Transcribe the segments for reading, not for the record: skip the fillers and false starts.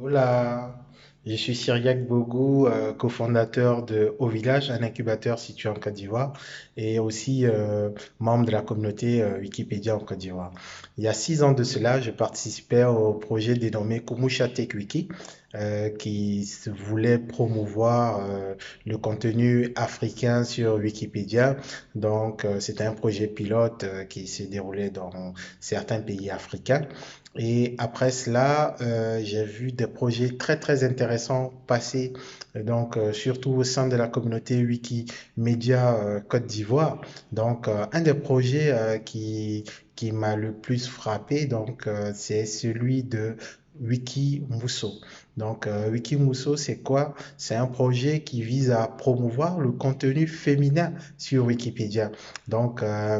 Hola, je suis Cyriaque Bogo, cofondateur de Au Village, un incubateur situé en Côte d'Ivoire, et aussi membre de la communauté Wikipédia en Côte d'Ivoire. Il y a 6 ans de cela, je participais au projet dénommé Kumusha Tech Wiki, qui se voulait promouvoir le contenu africain sur Wikipédia. Donc, c'était un projet pilote qui s'est déroulé dans certains pays africains. Et après cela, j'ai vu des projets très très intéressants passer, surtout au sein de la communauté Wikimedia Côte d'Ivoire. Donc un des projets qui m'a le plus frappé, c'est celui de Wikimusso. Wikimusso, c'est quoi? C'est un projet qui vise à promouvoir le contenu féminin sur Wikipédia.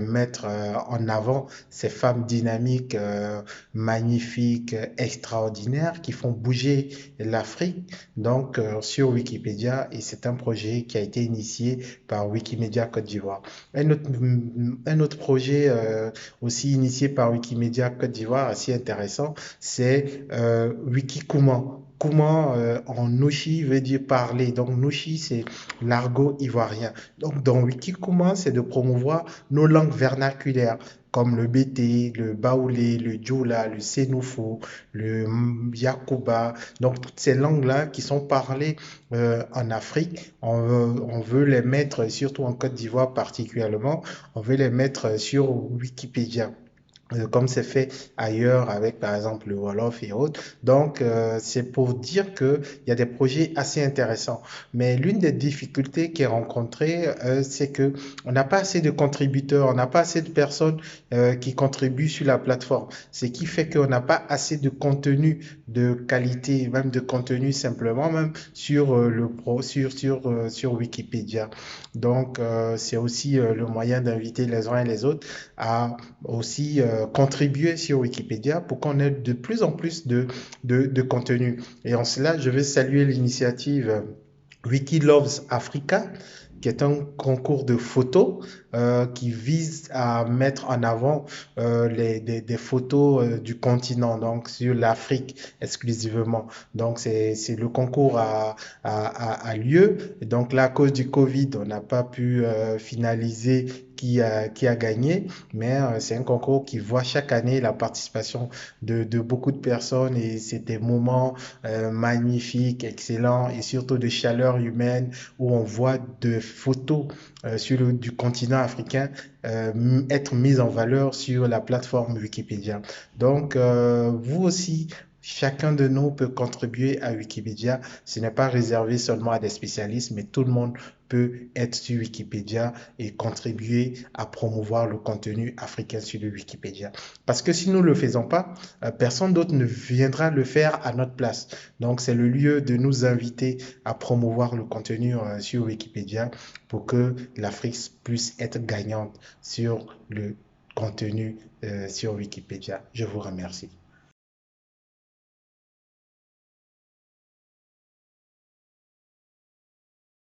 Mettre en avant ces femmes dynamiques, magnifiques, extraordinaires qui font bouger l'Afrique sur Wikipédia, et c'est un projet qui a été initié par Wikimedia Côte d'Ivoire. Un autre, un autre projet aussi initié par Wikimedia Côte d'Ivoire assez intéressant, c'est Wikikuman. Kuman en Nouchi veut dire parler. Donc Nouchi, c'est l'argot ivoirien. Donc dans Wikikuman, c'est de promouvoir nos langues vernaculaires comme le Bété, le Baoulé, le Dioula, le Sénoufo, le Yakuba. Donc, toutes ces langues-là qui sont parlées en Afrique, on veut les mettre, surtout en Côte d'Ivoire particulièrement, on veut les mettre sur Wikipédia, comme c'est fait ailleurs avec par exemple le Wolof et autres. C'est pour dire qu'il y a des projets assez intéressants. Mais l'une des difficultés qui est rencontrée, c'est que on n'a pas assez de contributeurs, on n'a pas assez de personnes qui contribuent sur la plateforme. Ce qui fait qu'on n'a pas assez de contenu de qualité, même de contenu simplement, même sur sur Wikipédia. C'est aussi le moyen d'inviter les uns et les autres à aussi contribuer sur Wikipédia pour qu'on ait de plus en plus de contenu. Et en cela, je veux saluer l'initiative Wiki Loves Africa, qui est un concours de photos qui vise à mettre en avant des photos du continent, donc sur l'Afrique exclusivement. C'est le concours a lieu. Donc là, à cause du Covid, on n'a pas pu finaliser qui a gagné, mais c'est un concours qui voit chaque année la participation de beaucoup de personnes, et c'est des moments magnifiques, excellents, et surtout de chaleur humaine où on voit de photos du continent africain être mises en valeur sur la plateforme Wikipédia. Vous aussi, chacun de nous peut contribuer à Wikipédia. Ce n'est pas réservé seulement à des spécialistes, mais tout le monde peut être sur Wikipédia et contribuer à promouvoir le contenu africain sur le Wikipédia. Parce que si nous ne le faisons pas, personne d'autre ne viendra le faire à notre place. Donc, c'est le lieu de nous inviter à promouvoir le contenu sur Wikipédia pour que l'Afrique puisse être gagnante sur le contenu sur Wikipédia. Je vous remercie.